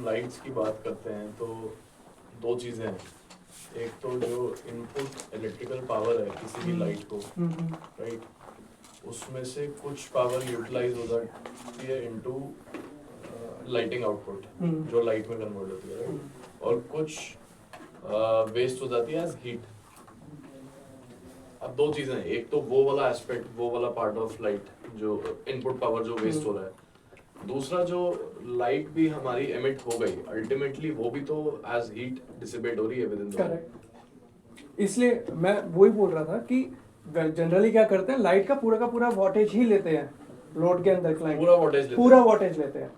Lights की बात करते हैं तो दो चीज़ें हैं। एक तो जो इनपुट इलेक्ट्रिकल पावर है किसी भी लाइट को, राइट, उसमें से कुछ पावर यूटिलाइज हो जाती है इनटू लाइटिंग आउटपुट, जो लाइट में कन्वर्ट होती है, राइट, और कुछ वेस्ट हो जाती है एज हीट। अब दो चीज़ें हैं, एक तो वो वाला एस्पेक्ट, वो वाला पार्ट ऑफ लाइट जो इनपुट पावर जो वेस्ट हो रहा है, दूसरा जो लाइट भी हमारी एमिट हो गई अल्टीमेटली वो भी तो एज हीट डिसिपेट हो रही है विद इन द। करेक्ट। इसलिए मैं वही बोल रहा था कि जनरली क्या करते हैं, लाइट का पूरा वॉटेज ही लेते हैं लोड के अंदर, क्लाइंट पूरा वॉटेज लेते हैं,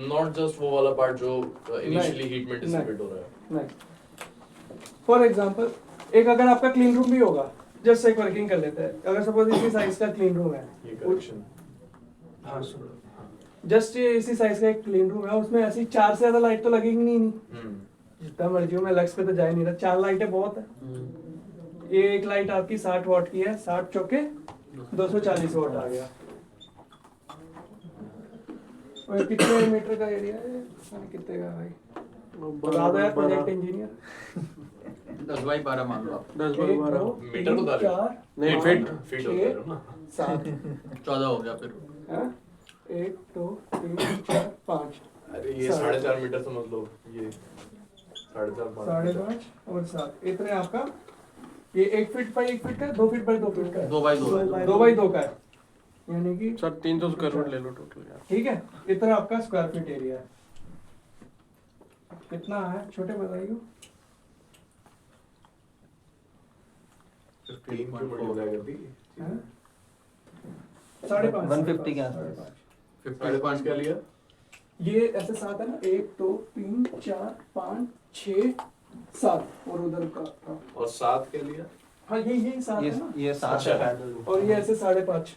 नॉट जस्ट वो वाला पार्ट जो इनिशियली हीट में डिसिपेट हो रहा है। नहीं। फॉर एग्जांपल एक अगर आपका क्लीन रूम भी होगा, जस्ट एक वर्किंग कर लेते हैं, अगर सपोज इसी साइज का क्लीन रूम है, ये करेक्शन, हाँ सुनो, जस्ट ये इसी साइज का एक क्लीन रूम है, उसमें ऐसी 4 से ज्यादा लाइट तो लगेगी नहीं। जितना मर्जी हो, मैं लक्स पे तो जा ही नहीं रहा, 4 लाइटें बहुत है। ये एक लाइट आपकी 60 वॉट की है, 60 चौके 240 वॉट आ गया। और कितने मीटर का एरिया है, कितने का भाई बता दो यार प्रोजेक्ट इंजीनियर। 10/12 मान लो आप। 10/12 मीटर बता रहे हो? नहीं, फीट फीट होता है ना। 7 14 हो गया फिर। 1 2 3 4 5। अरे ये 4.5 मीटर समझ लो, ये 4.5 5.5 और 7 इतने आपका, ये 1 फीट बाई 1 फीट का, 2 फीट बाई 2 फीट का, 2/2 का है, यानी कि सर 300 स्क्वायर फुट ले लो टोटल यार। ठीक है, इतना आपका स्क्वायर फीट एरिया है। कितना है छोटे बताइए? 3 क्यों मल्टीप्लाई कर दी? 5.5 150 के आसपास। 5.5 क्या लिया? ये ऐसे 7 है ना, 1 2 3 4 5 6 7 और उधर का और 7 क्या लिया? हाँ यही 7 है ना, ये 7 अच्छा। है। और ये ऐसे 5.5,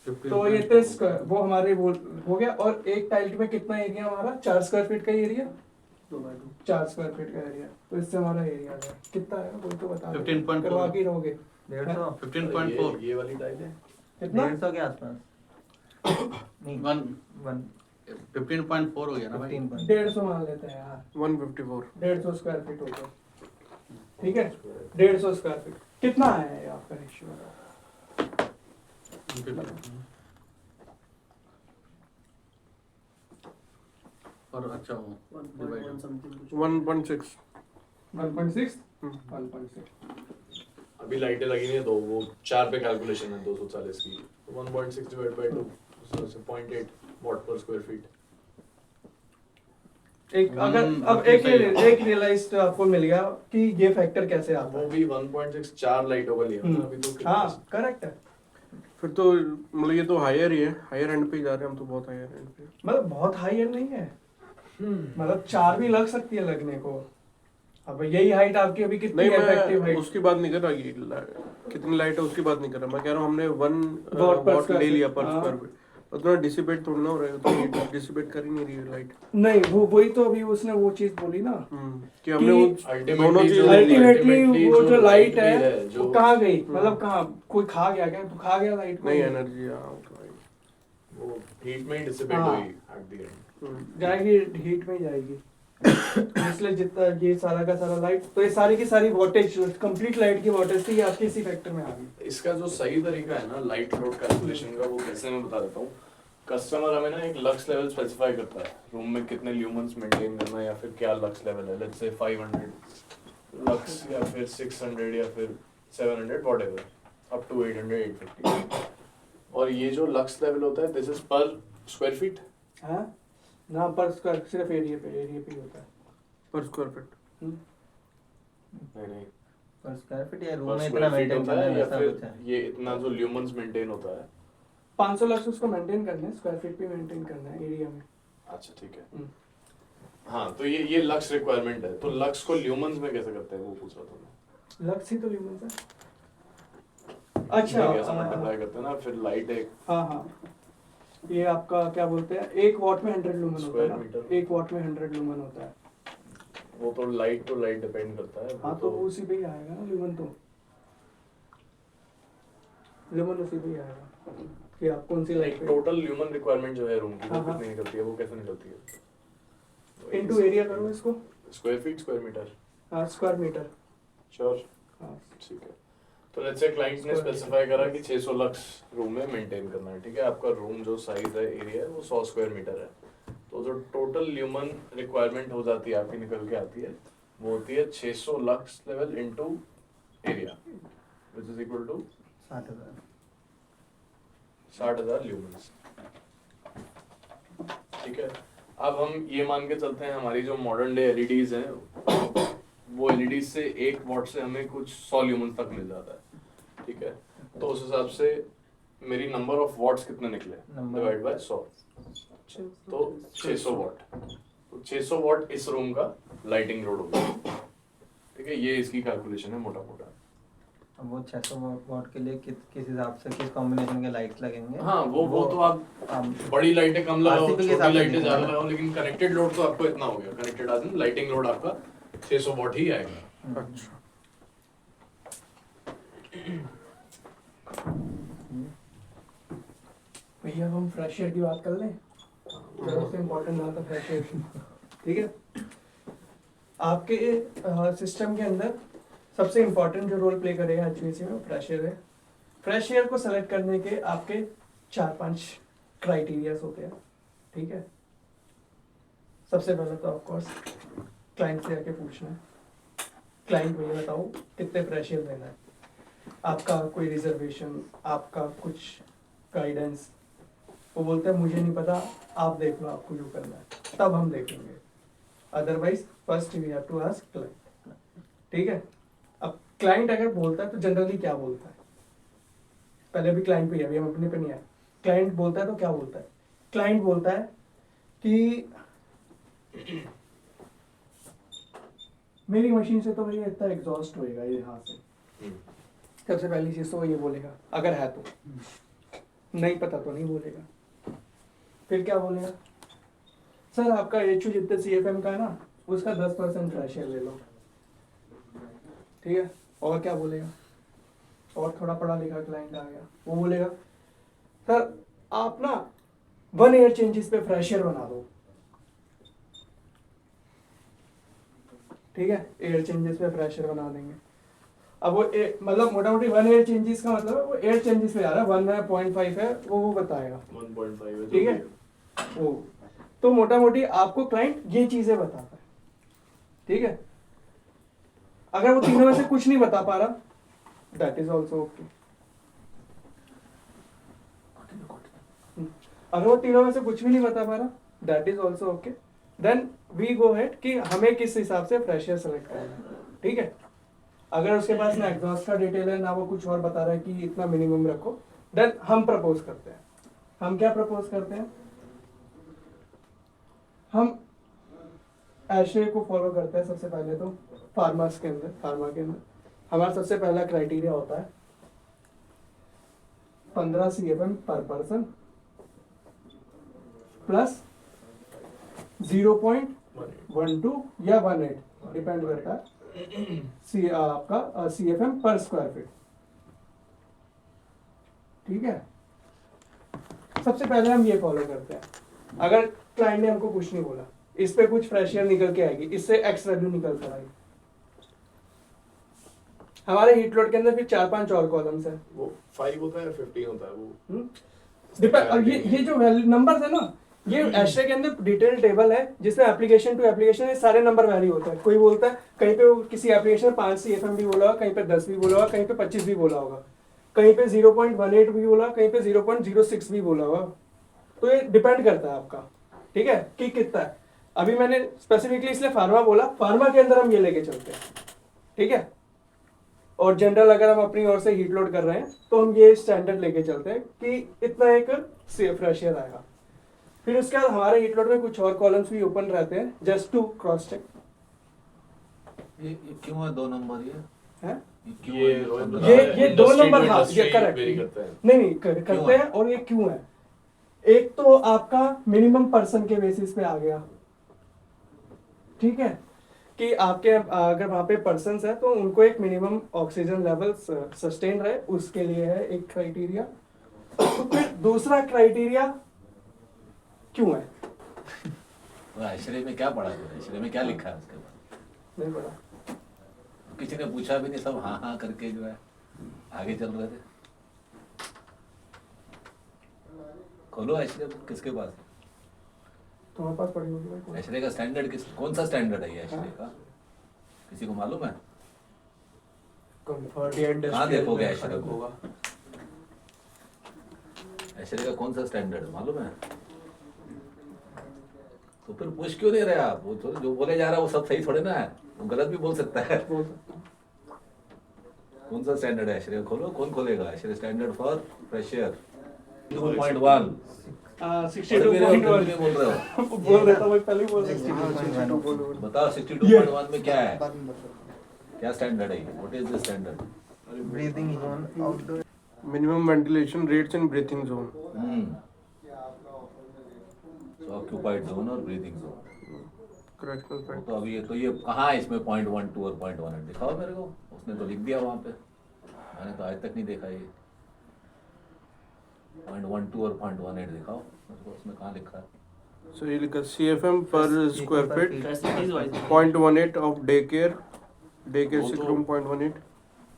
तो ये 30 वो हमारे वो हो गया। और एक टाइल में कितना एरिया हमारा? 4 स्क्वायर फीट का एरिया, 4 स्क्वायर फीट का एरिया, तो इससे हमारा एरिया है कितना है, कोई तो बता दो, 15.4 करवा के रहोगे 150 15.4 ये वाली टाइल है। कितना? 150 के आसपास नहीं 15.4 हो गया ना भाई। 15 150 मान लेते हैं यार, 154 150 स्क्वायर फीट हो गया, ठीक है, 150 स्क्वायर फीट कितना है ये आपका रेशियो? और अच्छा हो 1.6 1.6 1.6। अभी लाइटें लगी नहीं है तो वो 4 पे कैलकुलेशन है 240 की, 1.6 डिवाइड बाय 2 so 0.8 वॉट पर स्क्वायर फीट। एक अगर अब एक रियलाइज्ड आपको मिल गया कि ये फैक्टर कैसे आता वो है। भी 1.6 4 लाइटों का लिया ना अभी तो। हाँ करेक्ट है, फिर तो मतलब ये तो हायर ही है, हायर एंड पे ही जा रहे हैं हम तो, बहुत हायर एंड पे। मतलब बहुत हाई एंड नहीं है, मतलब 4 भी लग सकती है लगने को। अब यही हाइट आपकी अभी कितनी नहीं, इफेक्टिव मैं हाइट? उसकी बात नहीं कर रहा, ये कितनी लाइट है उसकी बात नहीं कर रहा, मैं कह रहा हूँ हमने 1 Watt per वॉट square ले लिया feet, पर हाँ। स्क्वायर फीट, उतना डिसिपेट थोड़ा ना हो रहा है, तो डिसिपेट कर ही नहीं रही है लाइट। नहीं वो वही तो अभी उसने वो चीज बोली ना कि हमने वो दोनों Ultimately चीजें अल्टीमेटली वो जो लाइट है जो वो कहाँ गई, मतलब कहाँ कोई खा गया क्या? तो खा गया लाइट को, नहीं एनर्जी वो हीट में ही डिसिपेट हाँ। हुई एट द एंड। जाएगी हीट में ही जाएगी। इसलिए जितना ये सारा का सारा लाइट, तो ये सारी की सारी वोल्टेज, कंप्लीट लाइट की वोल्टेज थी, ये आपके इसी फैक्टर में आ गई। इसका जो सही तरीका है ना लाइट लोड कैलकुलेशन का, वो कैसे मैं बता देता हूँ। कस्टमर हमें ना एक लक्स लेवल स्पेसिफाई करता है, रूम में कितने ल्यूमेंस मेंटेन करना है या फिर क्या लक्स लेवल है, लेट्स से 500 लक्स या फिर 600 या फिर 700 व्हाटएवर अप टू 800 850। और ये जो लक्स लेवल होता है दिस इज पर स्क्वायर फीट। हाँ ना, पर स्क्वायर सिर्फ एरिया पे ही होता है। पर स्क्वायर फीट नहीं पर स्क्वायर फीट या रूम पर में स्क्वायर इतना फीट मेंटेन होता करना है है या वैसा फिर कुछ है। ये इतना जो ल्यूमेंस मेंटेन होता है। 500 लक्स उसको मेंटेन करना है, स्क्वायर फीट पे मेंटेन करना है एरिया में। अच्छा ठीक है। हाँ तो ये लक्स रिक्वायरमेंट है, तो लक्स को ल्यूमेंस में कैसे करते हैं वो पूछ रहा था मैं। लक्स ही तो ल्यूमेंस है। अच्छा ऐसा मल्टीप्लाई करते हैं ना, फिर लाइट एक हाँ हाँ, ये आपका क्या बोलते हैं, 1 वॉट में 100 लूमेन होता है Square ना, meter। 1 वॉट में 100 लूमेन होता है। वो तो लाइट टू लाइट डिपेंड करता है। हाँ तो वो उसी पे ही आएगा ना लूमेन, तो लूमेन उसी पे ही आएगा कि आप कौन सी लाइट पे। टोटल ल्यूमन रिक्वायरमेंट जो है रूम की वो हाँ, हाँ। कितनी निकलती है, वो कैसे निकलती है? इनटू एरिया करो इसको। स्क्वायर फीट स्क्वायर मीटर हाँ स्क्वायर मीटर। श्योर हाँ ठीक है। तो लेट्स से क्लाइंट ने स्पेसिफाई करा कि 600 लक्स रूम में मेंटेन करना है, ठीक है। आपका रूम जो साइज है एरिया है वो 100 स्क्वायर मीटर है, तो जो टोटल ल्यूमन रिक्वायरमेंट हो जाती है आपकी निकल के आती है वो होती है 600 lux level into area which is equal to 60,000। 60,000 lumens, ठीक है। अब हम ये मान के चलते हैं हमारी जो मॉडर्न डे एलईडीज हैं वो एलईडीज से 1 वॉट से हमें कुछ 100 ल्यूमेंस तक मिल जाता है, ठीक है। तो उस हिसाब से मेरी नंबर ऑफ वॉट्स कितने निकले डिवाइड बाय 100, तो 600 वॉट। तो 600 वॉट इस रूम का लाइटिंग लोड होगा, ठीक है। ये इसकी कैलकुलेशन है मोटा मोटा। अब वो 600 वॉट के लिए किस हिसाब से किस कॉम्बिनेशन के लाइट्स लगेंगे? हाँ वो तो आप बड़ी लाइटें कम लगाओ, RCP के छोटी हिसाब से लाइटें नहीं ज्यादा होगा। लगाओ, लेकिन कनेक्टेड लोड तो आपको इतना हो गया। कनेक्टेड आज लाइटिंग लोड आपका 600 वॉट ही आएगा। अच्छा भैया हम फ्रेश एयर की बात कर लें, सबसे इम्पोर्टेंट बात है फ्रेश एयर की, ठीक है। आपके सिस्टम के अंदर सबसे इम्पोर्टेंट जो रोल प्ले करेगा HVAC में वो फ्रेश एयर है। फ्रेश एयर को सेलेक्ट करने के आपके 4-5 क्राइटेरियाज होते हैं, ठीक है। सबसे पहले तो ऑफकोर्स क्लाइंट से आके पूछना है, क्लाइंट मुझे बताओ कितने फ्रेश एयर देना है, आपका कोई रिजर्वेशन, आपका कुछ गाइडेंस। वो बोलते हैं मुझे नहीं पता, आप देख लो आपको जो करना है, तब हम देखेंगे। Otherwise first we have to ask client, ठीक है। अब क्लाइंट अगर बोलता है तो जनरली क्या बोलता है, पहले भी क्लाइंट पे अभी हम अपने पे नहीं आए। क्लाइंट बोलता है तो क्या बोलता है? क्लाइंट बोलता है कि मेरी मशीन से तो भैया इतना एग्जॉस्ट होएगा यहाँ से। सबसे पहली चीज तो वो ये बोलेगा, अगर है तो। नहीं पता तो नहीं बोलेगा। फिर क्या बोलेगा? सर आपका HU जितने CFM का है ना, उसका 10% फ्रेश एयर ले लो, ठीक है। और क्या बोलेगा? और थोड़ा पढ़ा लिखा क्लाइंट आ गया, वो बोलेगा सर आप ना 1 एयर चेंजेस पे फ्रेश एयर बना दो, ठीक है। एयर चेंजेस पे फ्रेश एयर बना देंगे। अब वो मतलब मोटा मोटी 1 एयर चेंजेस का मतलब है वो एयर चेंजेस पे आ रहा है, 1 है 0.5 है वो बताएगा, 1.5 है, ठीक है। वो तो मोटा मोटी आपको क्लाइंट ये चीजें बताता है, ठीक है। अगर वो तीनों में से कुछ नहीं बता पा रहा, दैट इज ऑल्सो ओके। अगर वो तीनों में से कुछ भी नहीं बता पा रहा, that is also okay. Then we go ahead कि हमें किस हिसाब से फ्रेशर सेलेक्ट करना है, ठीक है। अगर उसके पास ना एग्जॉस्ट का डिटेल है ना वो कुछ और बता रहा है कि इतना मिनिमम रखो, देन हम प्रपोज करते हैं। हम क्या प्रपोज करते हैं? हम एशे को फॉलो करते हैं। सबसे पहले तो फार्मा के अंदर हमारा सबसे पहला क्राइटेरिया होता है 15 CFM पर पर्सन प्लस 0.12 या 18, डिपेंड करता है आपका CFM पर स्क्वायर फीट, ठीक है। सबसे पहले हम ये फॉलो करते हैं। अगर क्लाइंट ने हमको कुछ नहीं बोला, इस पे कुछ फ्रेश एयर निकल के आएगी, इससे एक्स वैल्यू निकल कर आएगी। हमारे हीट लोड के अंदर फिर 4-5 और कॉलम्स है, वो 5 होता है 15 होता है वो डिपेंड। और ये जो वैल्यू नंबर्स है ना, ये एशरे के अंदर डिटेल टेबल है जिसमें एप्लीकेशन टू एप्लीकेशन ये सारे नंबर वैरी होते हैं। कोई बोलता है कहीं पे किसी एप्लीकेशन में 5 CFM भी बोला होगा, कहीं पे 10 भी बोला होगा, कहीं पे 25 भी बोला होगा, कहीं पे 0.18 भी बोला, कहीं पे 0.06 भी बोला होगा। तो ये डिपेंड करता है आपका, ठीक है, कि कितना है। अभी मैंने स्पेसिफिकली इसलिए फार्मा बोला, फार्मा के अंदर हम ये लेके चलते हैं, ठीक है। और जनरल अगर हम अपनी ओर से हीट लोड कर रहे हैं तो हम ये स्टैंडर्ड लेके चलते हैं कि इतना एक फ्रेश एयर आएगा। फिर उसके बाद हमारे हीट लोड में कुछ और कॉलम्स भी ओपन रहते हैं जस्ट टू क्रॉस चेक। ये क्यों है 2 नंबर ये? है क्यों ये है? रोहित बता ये- रहा है। ये 2 industry नंबर, to हाँ industry ये करेक्ट। vary करते हैं। नहीं करते है? हैं। और ये क्यों है? एक तो आपका मिनिमम पर्सन के बेसिस पे आ गया, ठीक है, कि आपके अगर वहां पे पर्सन है तो उनको एक मिनिमम ऑक्सीजन लेवल सस्टेन रहे, उसके लिए है एक क्राइटेरिया। फिर दूसरा क्राइटेरिया क्यों है? तो ऐश्वर्य में क्या पढ़ा था? ऐश्वर्य में क्या लिखा है उसके बाद? नहीं पड़ा। किसी ने पूछा भी नहीं, सब हाँ हाँ करके जो है आगे चल रहे थे। खोलो ऐश्वर्य बुक, किसके पास है? तुम्हारे पास पड़ी होगी भाई। ऐश्वर्य का स्टैंडर्ड कौन सा स्टैंडर्ड है ये ऐश्वर्य का? किसी को मालूम है? कंफर्ट या कहाँ देखोगे ऐश्वर्य फर्क को? होगा। ऐश्वर्य का कौन सा स्टैंडर्ड है मालूम है? तो फिर पूछ क्यों नहीं रहे आप? वो तो जो बोले जा रहा है वो सब सही थोड़े ना है, वो गलत भी बोल सकता है। बोल सकता हूँ। कौन सा स्टैंडर्ड है ऐश्वर्य? खोलो, कौन खोलेगा? ऐश्वर्य स्टैंडर्ड फॉर फ्रेशर 2.1। 62.1 बोल रहे हो? बोल देता भाई, पहले ही बोल देता। 62.1 बताओ 62.1 में क्या है? क्या स्टैंडर्ड है? What is the standard? Breathing zone outdoor minimum ventilation rates and breathing zone. Occupied zone और ब्रीदिंग जोन। Correctional point. तो अभी ये कहाँ है इसमें 0.12 और 0.18 दिखाओ मेरे को। उसने तो लिख दिया वहाँ पे, मैंने तो आज तक नहीं देखा ये 0.12 और 0.18 दिखाओ मेरे को, उसमें कहाँ लिखा है? So you look at CFM per square feet, facilities wise 0.18 of daycare वो sick तो- room 0.18।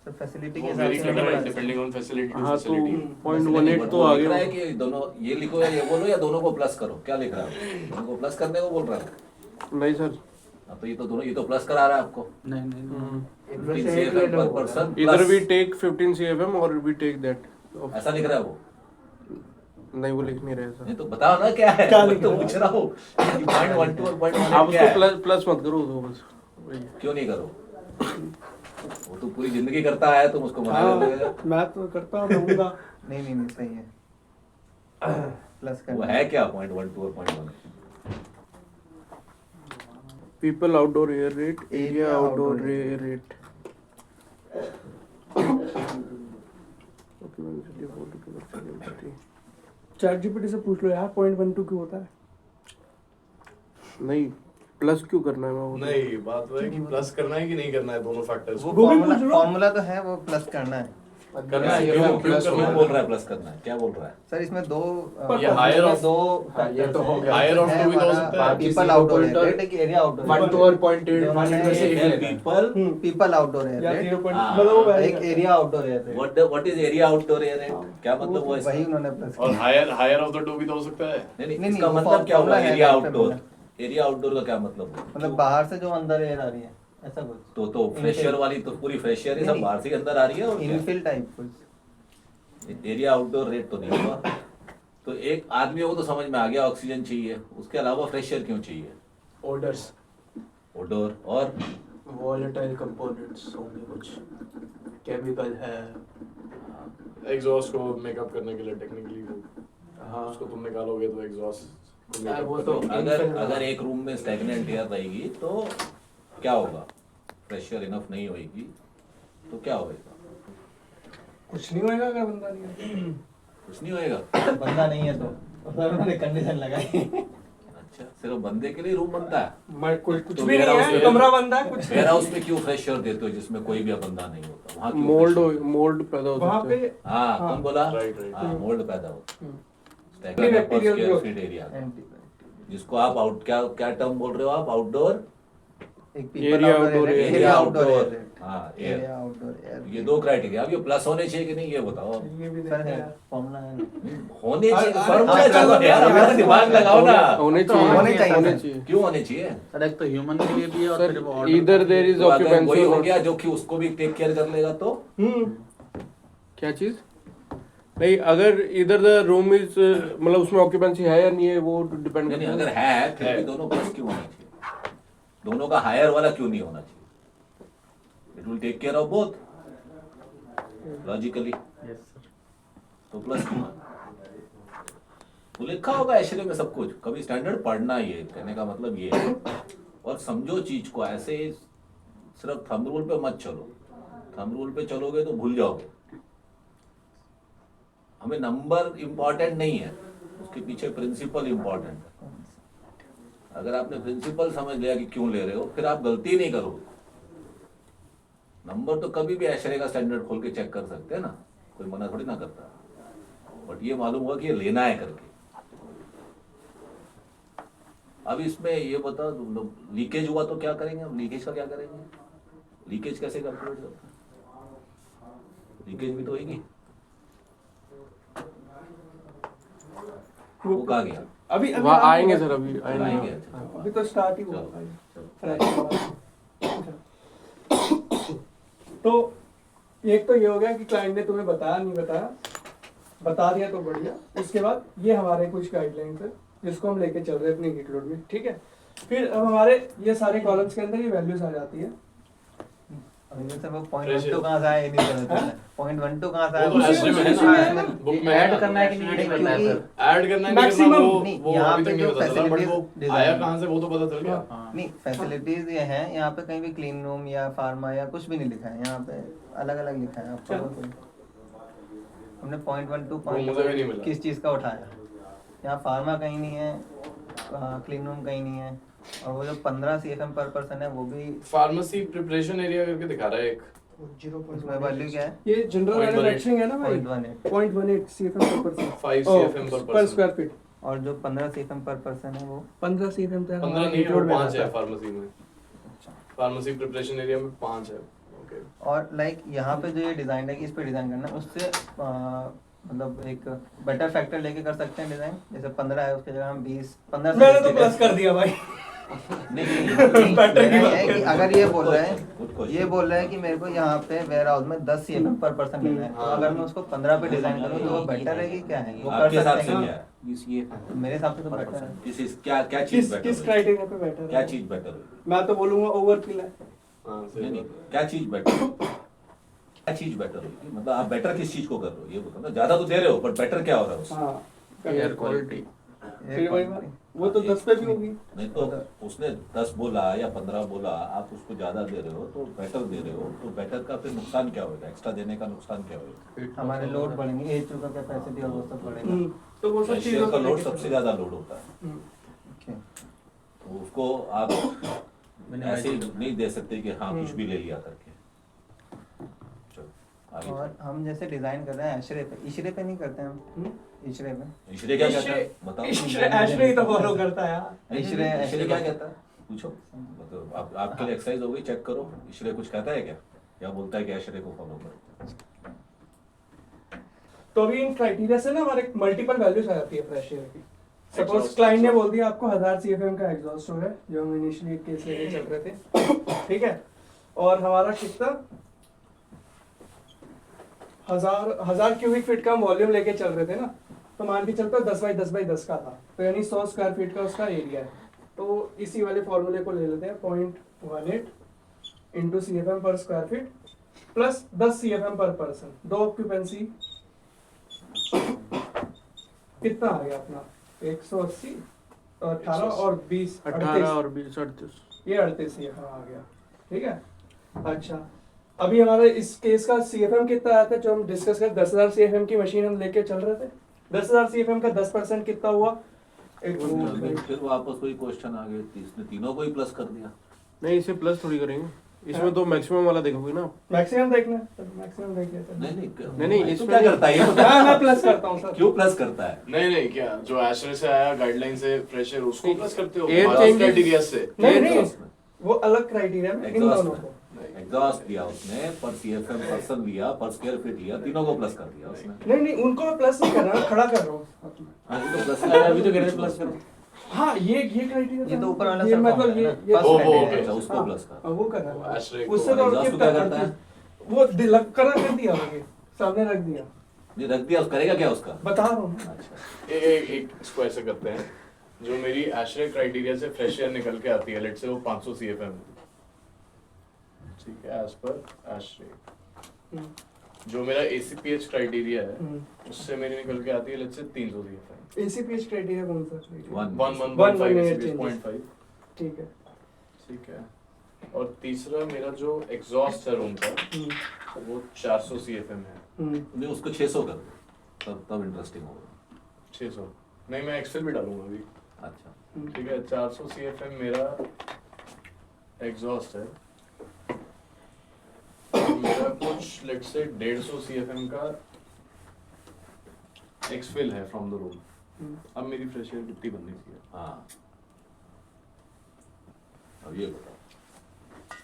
सर फैसिलिटी के वो हिसाब वेरी से क्लियर है, डिपेंडिंग ऑन फैसिलिटी टू हाँ तो फैसिलिटी। 0.18 तो वो आ लिख रहा है गया। कि दोनों ये लिखो या ये बोलो या दोनों को प्लस करो, क्या लिख रहा है? दोनों को प्लस करने को बोल रहा है? नहीं सर, हाँ, तो ये तो दोनों, ये तो प्लस करा रहा है आपको। नहीं नहीं 15 CFM per person either plus। we take 15 CFM or we take that of- ऐसा लिख रहा है वो? नहीं वो लिख नहीं रहे सर। नहीं तो बताओ ना क्या है। क्या मैं लिख तो रहा है? पूछ रहा हूँ कि 0.12 और 0.18 आप क्या उसको है? प्लस प्लस मत करो तो बस वही। क्यों नहीं करो? वो तो पूरी जिंदगी करता है, तुम उसको मना हाँ, देते हो। मैं तो करता हूँ, रहूंगा। नहीं सही है प्लस वो है क्या 0.12 और 0.18? People outdoor air rate, area outdoor air rate. Occupancy, default occupancy. Chat GPT से पूछ लो यार 0.12 क्यों होता है। नहीं प्लस क्यों करना है मैं वो नहीं, बात वो है कि प्लस करना है कि नहीं करना है, दोनों फैक्टर्स वो को। भी पूछ लो। फॉर्मूला तो है, वो प्लस करना है। करना है, क्यों क्यों करना बोल है? रहा है प्लस करना है? क्या बोल रहा है? सर इसमें दो ये higher of- दो ये तो हो गया। Higher of two भी तो हो सकता है। पीपल आउटडोर रेट, एक एरिया आउटडोर 1 और 0.8 दोनों में से एक लेना है। पीपल पीपल आउटडोर या रेट, 0. हाँ, मतलब वो एक area outdoor rate, what is area outdoor air rate? क्या मतलब हुआ इसका? वही उन्होंने प्लस और हायर ऑफ द टू भी तो हो सकता है। नहीं नहीं, इसका वो मतलब क्या हुआ? फॉर्मूला है एरिया नेट पे आउटडोर, बोला। एरिया आउटडोर का क्या मतलब हुआ? मतलब बाहर से जो अंदर एयर आ रही है, ऐसा कुछ तो फ्रेशर वाली तो पूरी फ्रेशर ही सब नहीं, बाहर से ही अंदर आ रही है। और इनफिल टाइप कुछ। एरिया आउटडोर रेट तो नहीं हुआ। तो एक आदमी को तो समझ में आ गया ऑक्सीजन चाहिए, उसके अलावा फ्रेशर क्यों चाहिए? ऑर्डर्स ओडोर और वॉलेटाइल कंपोनेंट्स होंगे कुछ, केमिकल है। एग्जॉस्ट को मेकअप करने के लिए टेक्निकली वो हाँ उसको तुम निकालोगे तो एग्जॉस्ट को यार, makeup वो करने तो के लिए। अगर इनफिल- अगर एक रूम में स्टैग्नेंट एयर रहेगी तो क्या होगा? प्रेशर इनफ नहीं होगी तो क्या होगा? कुछ नहीं होएगा अगर बंदा नहीं है। कुछ नहीं होएगा। बंदा नहीं है तो उन्होंने कंडीशन लगाई। अच्छा, सिर्फ बंदे के लिए रूम बनता है? मैं कुछ तो भी नहीं warehouse है, में- कमरा बंदा है कुछ। वेयर हाउस में क्यों फ्रेशर देते हो जिसमें कोई भी बंदा नहीं होता? वहाँ क्यों मोल्ड fresher? मोल्ड पैदा हो वहाँ सकता पे है। हाँ, हाँ। कौन बोला? Right, right. हाँ, मोल्ड पैदा होता हम्म। है। Bacterial growth। फीट एरिया, जिसको आप आउट क्या क्या टर्म बोल रहे हो आप? आउटडोर एक Area outdoor area area outdoor outdoor. Rate, हाँ, एरिया एयर। Outdoor air. ये दो क्राइटेरिया। अब ये प्लस होने चाहिए कि नहीं ये बताओ अब। ये भी सर देखना है है। फॉर्मूला है ना। होने चाहिए। अरे, फॉर्मूला अरे, चलो अरे, यार, अरे, अपना अरे, दिमाग लगाओ ना। होने तो चाहिए होने चाहिए होने सर। चाहिए क्यों होने चाहिए? सर एक तो ह्यूमन के लिए भी है और सर फिर वो order इधर देयर इज तो अगर वही ऑक्यूपेंसी हो गया जो कि उसको भी टेक केयर कर लेगा तो क्या चीज नहीं अगर इधर द रूम इज मतलब उसमें ऑक्यूपेंसी है या नहीं है वो डिपेंड नहीं, करता अगर है। है फिर भी दोनों प्लस क्यों होना चाहिए? दोनों का हायर वाला क्यों नहीं होना चाहिए? It will take care of both logically. तो प्लस क्यों है? तो लिखा होगा ऐश्वर्य में सब कुछ। कभी स्टैंडर्ड पढ़ना ही है, कहने का मतलब ये है। और समझो चीज को, ऐसे सिर्फ थंब रूल पे मत चलो। थंब रूल पे चलोगे तो भूल जाओगे। हमें नंबर इंपॉर्टेंट नहीं है, उसके पीछे प्रिंसिपल इंपॉर्टेंट है। अगर आपने प्रिंसिपल समझ लिया कि क्यों ले रहे हो, फिर आप गलती नहीं करोगे। नंबर तो कभी भी ऐश्वर्य का स्टैंडर्ड खोल के चेक कर सकते हैं ना, कोई मना थोड़ी ना करता। बट ये मालूम हुआ कि ये लेना है करके। अब इसमें ये बताओ तुम लोग, लीकेज हुआ तो क्या करेंगे? अब लीकेज का क्या करेंगे? लीकेज कैसे कैलकुलेट करते हैं? लीकेज भी तो होगी। वो कहाँ गया? अभी अभी वहाँ आ आएंगे गया। सर, अभी आएंगे, आएंगे। अच्छा। अभी तो स्टार्ट ही हुआ चलो, भाई। चलो। फ्रेश। तो एक तो ये हो गया कि क्लाइंट ने तुम्हें बताया नहीं बताया, बता दिया तो बढ़िया। उसके बाद ये हमारे कुछ गाइडलाइंस है जिसको हम लेके चल रहे हैं अपने गिट लोड में, ठीक है। फिर अब हमारे ये सारे कॉलम्स के अंदर ये वैल्यूज आ जाती है। अब इनमें से वो पॉइंट 12 कहाँ से आया ये नहीं पता चला। पॉइंट 12 कहाँ से आया वो तो उसी- एस्ट्रे में है उसी में है ना, ना। बुक में है ऐड ना। करना है कि नहीं करना है सर? ऐड करना है नहीं Maximum करना, वो नहीं, वो यहाँ अभी पे तक नहीं जो पता चला, बट वो facilities design आया है। कहाँ से वो तो पता चल गया। हाँ। नहीं, फैसिलिटीज ये हैं, यहाँ पे कहीं भी क्लीन रूम या फार्मा या कुछ भी नहीं लिखा है, यहाँ पे अलग अलग लिखा है आपको। क्या? कोई हमने पॉइंट 12 वो मुझे भी नहीं मिला। किस चीज़ का उठाया? यहाँ फार्मा कहीं नहीं है, क्लीन रूम कहीं नहीं है, और वो जो 15 CFM पर पर्सन है वो भी फार्मेसी प्रिपरेशन एरिया करके दिखा रहा है एक। उसमें वैल्यू क्या है? ये जनरल 0.18 मैन्युफैक्चरिंग है ना भाई, 0.18। 0.18 CFM पर पर्सन, 5 CFM पर पर person। Square feet. और जो 15 CFM पर पर्सन है वो 15 CFM तक 15 नहीं है, वो 5 है फार्मेसी में। फार्मेसी प्रिपरेशन एरिया में 5 है। ओके। और लाइक यहाँ पे जो ये डिजाइन है कि इस पे डिजाइन करना है, उससे मतलब एक बेटर फैक्टर लेके कर सकते हैं डिजाइन। जैसे 15 है उसके जगह हम 20-15 मैंने तो प्लस कर दिया भाई। नहीं, Better की मेरा बात ये है कि कर। अगर ये बोल रहे Good हैं, question। ये बोल रहे हैं कि मेरे को यहाँ पे वेयर हाउस में 10 CFM पर पर्सन लेना है, तो हाँ। अगर मैं उसको 15 पे डिजाइन करूँ तो वो बेटर है कि क्या है? वो कर आपके हिसाब सकते से हैं क्या ना? है? ये तो मेरे हिसाब से तो बेटर है। क्या क्या चीज किस बेटर किस होगी? क्राइटेरिया पे बेटर है? क्या चीज बेटर होगी? मैं तो बोलूंगा ओवरकिल है। हाँ नहीं सही नहीं, बात क्या चीज बेटर, क्या चीज बेटर होगी? मतलब आप बेटर किस चीज को कर रहे हो ये बताओ ना। ज्यादा तो दे रहे हो पर बेटर क्या हो रहा है उससे? हाँ एयर क्वालिटी। फिर वही बात, वो तो 10 पे भी होगी। नहीं तो उसने 10 बोला या 15 बोला, आप उसको ज्यादा दे रहे हो तो बेटर दे रहे हो, तो बेटर का फिर नुकसान क्या होगा? एक्स्ट्रा देने का नुकसान क्या होगा? हमारे लोड बढ़ेंगे, एचयू का कैपेसिटी और वो सब बढ़ेगा। तो वो सब कैशियर चीजों का को लोड लेके सबसे चलो। ज्यादा लोड होता है, हम्म। Okay। तो उसको आप ऐसे ही नहीं दे सकते कि हाँ कुछ भी ले लिया करके। चलो आगे और हम जैसे डिजाइन कर रहे हैं एशरे पे, इशरे पे नहीं करते हम। हम्म। इशरे पे, इशरे क्या कहता है बताओ? एशरे ही तो फॉलो करता है यार। इशरे इशरे क्या कहता है पूछो, मतलब आपके लिए एक्सरसाइज हो गई, चेक करो। इशरे कुछ कहता है क्या, या बोलता है कि इशरे को फॉलो करो? तो अभी इन क्राइटेरिया से ना हमारे मल्टीपल वैल्यूज आ जाती है फ्रेश एयर की। सपोज Exhaust, क्लाइंट ने exhaust। बोल दिया आपको 1000 CFM का एग्जॉस्ट हो है, जो हम इनिशियली एक केस लेके चल रहे थे, ठीक है। और हमारा कितना 1000 क्यूबिक फीट का हम वॉल्यूम लेके चल रहे थे ना, तो मान के चलते 10 बाई 10 बाई 10 का था, तो यानी 100 स्क्वायर फीट का उसका एरिया है। तो इसी वाले फॉर्मूले को ले लेते हैं, 0.18 इंटू CFM पर स्क्वायर फीट प्लस 10 CFM पर पर्सन, 2 ऑक्यूपेंसी कितना आ गया अपना 180 और 18 और 20 18 और 20 38। ये 38 CFM आ गया, ठीक है। अच्छा, अभी हमारे इस केस का CFM कितना आया था जो हम डिस्कस कर, 10,000 CFM की मशीन हम लेके चल रहे थे। 10,000 CFM का 10% कितना हुआ? फिर वापस वही क्वेश्चन आ गए, इसने तीनों को ही प्लस कर दिया। नहीं, इसे प्लस थोड़ी करेंगे, इसमें तो मैक्सिमम वाला देखोगे ना। मैक्सिमम देखना है, तो मैक्सिमम देख लेते हैं। नहीं, तो इसमें क्या करता है ये बता? हाँ, मैं प्लस करता हूँ सर। क्यों प्लस करता है? नहीं नहीं, क्या जो एशरे से आया गाइडलाइन से फ्रेशर उसको प्लस करते हो? Air हमारा changes- क्राइटेरिया से नहीं नहीं, Exhaust में। वो अलग क्राइटेरिया है इन दोनों को। एग्जॉस्ट दिया उसने, पर CFM पर्सन लिया, पर स्क्वायर फीट लिया, तीनों को प्लस कर दिया उसने। नहीं नहीं, उनको मैं प्लस नहीं कर रहा, मैं खड़ा कर रहा हूँ। हाँ, ये तो प्लस अभी तो कह रहे थे प्लस करो। हाँ, ये क्राइटेरिया ये तो ऊपर वाला ये सब मतलब फॉर्म है ये ना, ये first वो criteria। अच्छा, उसको प्लस कर। हाँ, वो कर रहा है। एशरे को उससे तो और exhaust कितना क्या करता है? वो दिलक करा कर दिया मुझे, सामने रख दिया, ये रख दिया, करेगा क्या उसका? बता रहा हूँ। अच्छा, एक इसको ऐसे करते हैं, जो मेरी एशरे क्राइटेरिया से फ्रेशर निकल के आती है, लेट्स से वो 500 CFM, ठीक है, एज पर एशरे। हम्म, जो मेरा ACPH क्राइटेरिया है हम्म। उससे मेरी निकल के आती है let's say 300 CFM। ACPH criteria कौन सा criteria? 1.5 changes। 0.5, ठीक है। ठीक है। और तीसरा मेरा जो एग्जॉस्ट है रूम का, हम्म, वो 400 CFM है। नहीं उसको 600 कर दो, तब इंटरेस्टिंग होगा। 600 नहीं, मैं एक्सेल भी डालूंगा अभी, अच्छा, ठीक है। 400 CFM मेरा एग्जॉस्ट है, और मेरा कुछ लेट्स से 150 CFM का एक्सफिल है फ्रॉम द रूम। हम्म। अब मेरी फ्रेश एयर कितनी बननी चाहिए? हाँ ये बताओ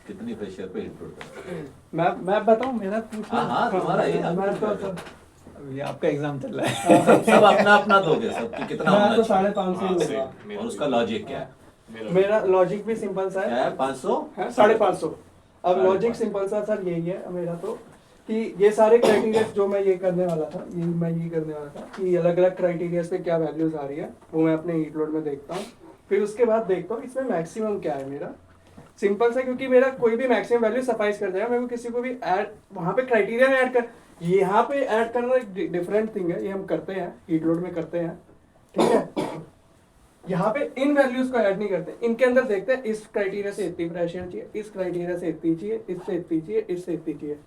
कितनी प्रेशर पे हीट लोड कर मैं बताऊं मेरा पूछना। हाँ, तुम्हारा ही, आप मैं पूछ तो रहे थे। अभी आपका एग्जाम चल रहा है। सब अपना अपना दोगे सबकी कितना मैं होना तो चाहिए 550 ही हाँ, लूंगा। same, और उसका लॉजिक क्या है मेरा लॉजिक भी सिंपल सा क्या है, है 500 है 550। अब 550 लॉजिक सिंपल सा सर यही है मेरा तो, कि ये सारे क्राइटेरिया जो मैं ये करने वाला था, ये करने वाला था कि अलग अलग क्राइटेरिया पे क्या वैल्यूज आ रही है वो मैं अपने हीट लोड में देखता हूँ। फिर उसके बाद देखता हूँ इसमें मैक्सिमम क्या है मेरा। सिंपल सा, क्योंकि मेरा कोई भी मैक्सिमम वैल्यू सफाइस कर जाएगा, मेरे को किसी को भी ऐड वहाँ पे क्राइटेरिया में ऐड कर, यहाँ पे ऐड करना एक डिफरेंट थिंग है, ये हम करते हैं हीट लोड में करते हैं, ठीक है। यहाँ पे इन वैल्यूज को ऐड नहीं करते, इनके अंदर देखते हैं इस क्राइटेरिया से इतनी प्रेशर चाहिए, इस क्राइटेरिया से इतनी चाहिए, इससे इतनी चाहिए, इससे इतनी चाहिए।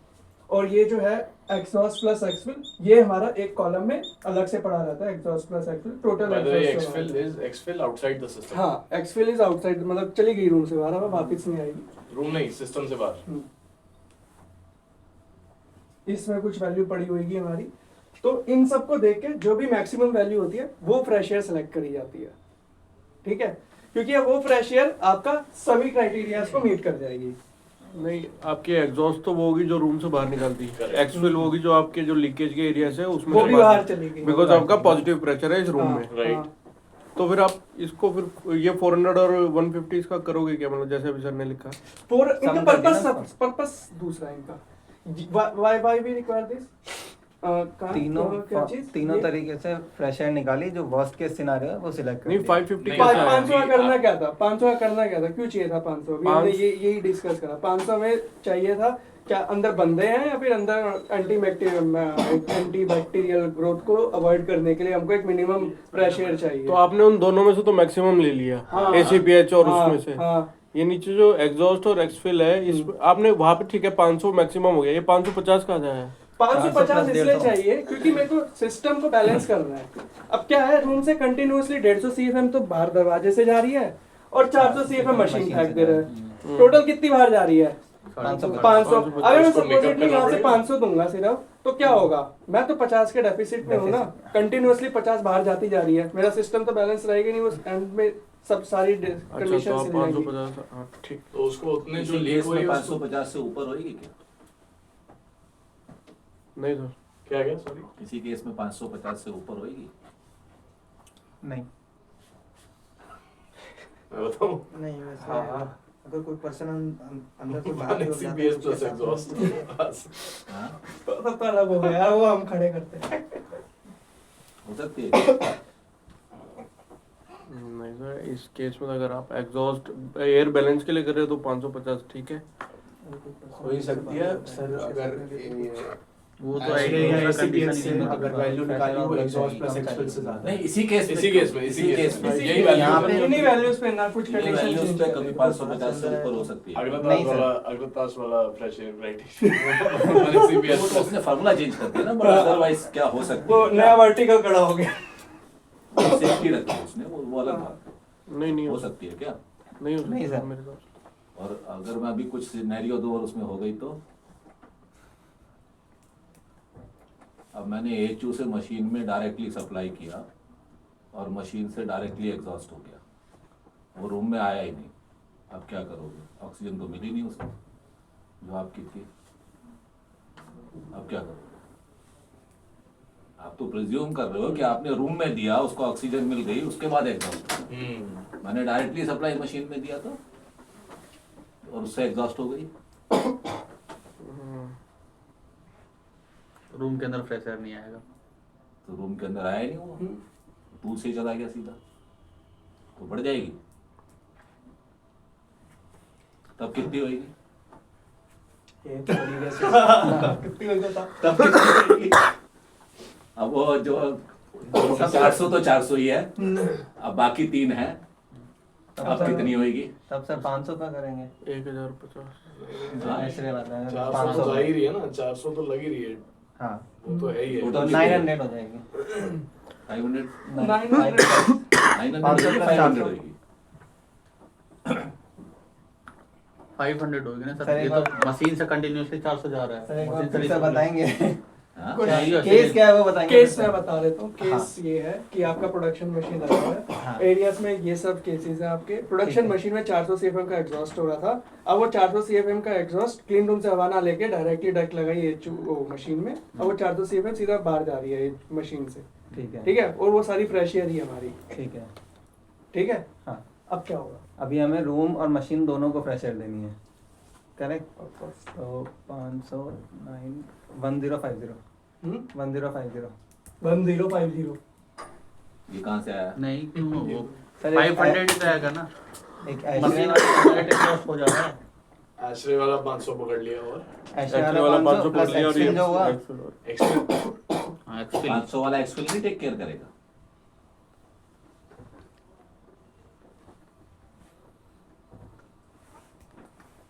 और ये जो है एग्जॉस्ट प्लस एक्सफिल, ये हमारा एक कॉलम में अलग से पड़ा रहता है, exhaust plus exfil total By the way, exhaust. exfil is exfil outside the system. हाँ, एक्सफिल इज आउटसाइड, मतलब चली गई रूम से बाहर, अब वापस नहीं आएगी। रूम नहीं, सिस्टम से बाहर। इसमें कुछ वैल्यू पड़ी होगी हमारी, तो इन सबको देख के जो भी मैक्सिमम वैल्यू होती है वो फ्रेश एयर सेलेक्ट करी जाती है, ठीक है, क्योंकि वो फ्रेश एयर आपका सभी क्राइटेरिया को मीट कर जाएगी। नहीं, आपकी एग्जॉस्ट तो वो होगी जो रूम से बाहर निकलती है, Correct. एक्सफिल वो होगी जो आपके जो लीकेज के एरिया से उसमें वो से भी बाहर चली गई। बिकॉज आपका पॉजिटिव प्रेशर है इस रूम हाँ, में। Right. हाँ। तो फिर आप इसको फिर ये 400 और 150 इसका करोगे क्या, मतलब जैसे अभी सर ने लिखा। For इनका Sum कर देना पर्पस पर्पस दूसरा है इनका, व्हाई वी रिक्वायर दिस। तीनों तरीके से फ्रेश एयर निकाली, जो वर्स्ट केस सिनेरियो है वो सिलेक्ट कर नहीं, दिया। 550 नहीं, कैसा है? 500 का करना क्या था, 500 का करना क्या था, क्यों चाहिए था 500? अभी हमने पाँच- यही डिस्कस करा। 500 में चाहिए था क्या, अंदर बंदे हैं या फिर अंदर एंटी बैक्टीरियल ग्रोथ को अवॉइड करने के लिए हमको एक मिनिमम फ्रेश एयर चाहिए। तो आपने उन दोनों में से तो मैक्सिमम ले लिया, हाँ। ACPH और हाँ, उसमें से हाँ। ये नीचे जो एग्जॉस्ट और एक्सफिल है इस आपने वहां पे ठीक है 500 मैक्सिमम हो गया, ये 550 कहाँ जाए है? 550 इसलिए 150 चाहिए क्योंकि मेरे को सिस्टम को बैलेंस करना है। अब क्या है, रूम से कंटिन्यूअसली 150 CFM तो बाहर दरवाजे से जा रही है और 400 CFM मशीन फेंक दे रहा है। टोटल कितनी बाहर जा रही है? 500। अगर मैं उसको make up सपोर्टेडली करना यहाँ से पड़ेगा। 500 दूंगा सिर्फ, तो क्या होगा, मैं तो 50 के डेफिसिट में हूँ ना, कंटिन्यूअसली 50 बाहर जाती जा रही है, मेरा सिस्टम तो बैलेंस रहेगा नहीं, वो एंड में सब सारी अच्छा, कंडीशन तो से 550, हाँ ठीक। तो उसको उतने जो इसी लीक केस हो रही में है उसको 550 से ऊपर होएगी क्या नहीं सर, क्या गया, सॉरी। इसी केस में 550 से ऊपर होएगी नहीं, मैं बताऊं, नहीं वैसे हाँ। अगर कोई पर्सन अंदर से बाहर निकल जाता है CBS तो plus उसके साथ exhaust। हाँ पता अलग हो गया, वो हम खड़े करते हैं। हो सकती है नहीं सर, इस केस में अगर आप एग्जॉस्ट एयर बैलेंस के लिए कर रहे हो तो 550 ठीक है। हो ही सकती है सर, अगर वो तो ऐसे आइडिया या दूसरा ACPH condition से ही है। अगर वैल्यू निकाली वो एग्जॉस्ट प्लस एक्सपेल से ज्यादा नहीं इसी केस इसी केस में यही यही value यहाँ है। पे इन्हीं वैल्यूज पे ना कुछ ये वैल्यूज पे कंडीशन कभी 550 से ऊपर हो सकती है अगला ताश वाला फ्रेश एयर क्राइटेरिया CBS वो तो उसने फार्मूला चेंज कर दिया ना, बट अदरवाइज क्या हो सकती वो है नया वर्टिकल खड़ा हो गया। सेफ्टी रखी है उसने, वो अलग बात है। नहीं नहीं हो सकती है क्या नहीं हो नहीं सकता सर। मेरे साथ। और अगर मैं अभी कुछ सिनेरियो दूं और उसमें हो गई तो अब मैंने HU से मशीन में डायरेक्टली सप्लाई किया और मशीन से डायरेक्टली एग्जॉस्ट हो गया, वो रूम में आया ही नहीं, अब क्या करोगे? ऑक्सीजन तो मिली नहीं उसको जो आपकी थी, अब क्या करोगे? आप तो प्रिज्यूम कर रहे हो कि आपने रूम में दिया, उसको ऑक्सीजन मिल गई, उसके बाद एग्जॉस्ट। मैंने डायरेक्टली सप्लाई मशीन में दिया तो और उससे एग्जॉस्ट हो गई। रूम के अंदर फ्रेश एयर नहीं आएगा। तो रूम के अंदर आया ही नहीं वो, दूर से चला गया सीधा, तो बढ़ जाएगी। तब कितनी होगी? ये तो तरीके से कितनी हो जाता? तब कितनी होगी? अब वो जो 400 तो 400 ही है, अब बाकी 3 है, अब कितनी होगी? तब सर 500 का करेंगे। 1050। हाँ। ऐसे वाला है 400 तो 500 जा ही रही है ना, 400 तो लग ही रही है, हाँ, वो तो है ही है। तो 900 हो जाएगी। 500 900 होगी, 500 होगी। 500 होगी ना सर, सर, एक ये बार- तो मशीन से कंटिन्यूअसली 400 जा रहा है। सर एक बार मशीन फिर से से रिसप्लाई- बताएंगे। हाँ? केस क्या है वो बताएंगे? केस मैं बता देता हूँ। केस हाँ। ये है कि आपका प्रोडक्शन मशीन लगा हुआ हाँ। है एरियाज में, ये सब केसेस हैं आपके। प्रोडक्शन ठीक है। मशीन में 400 सीएफएम का एग्जॉस्ट हो रहा था। अब वो 400 सीएफएम का एग्जॉस्ट क्लीन रूम से हवा ना लेके डायरेक्टली डक्ट लगाई मशीन में, अब वो 400 सीएफएम सीधा बाहर जा रही है मशीन से। ठीक है। ठीक है, और वो सारी फ्रेश एयर ही है हमारी। ठीक है। ठीक है, हाँ, अब क्या होगा? अभी हमें रूम और मशीन दोनों को फ्रेश एयर देनी है, करेक्ट? Of course। तो 500 9 1050 1050 1050 ये कहाँ से आया? नहीं क्यों वो सर, 500 ही तो आएगा ना। एक मशीन एशरे हो जाएगा। आश्रय वाला 500 पकड़ लिया और एशरे वाला 500 प्लस एक्सचेंज जो हुआ एक्सपेल हाँ एक्सफिल 500 वाला एक्सफिल नहीं टेक केयर करेगा।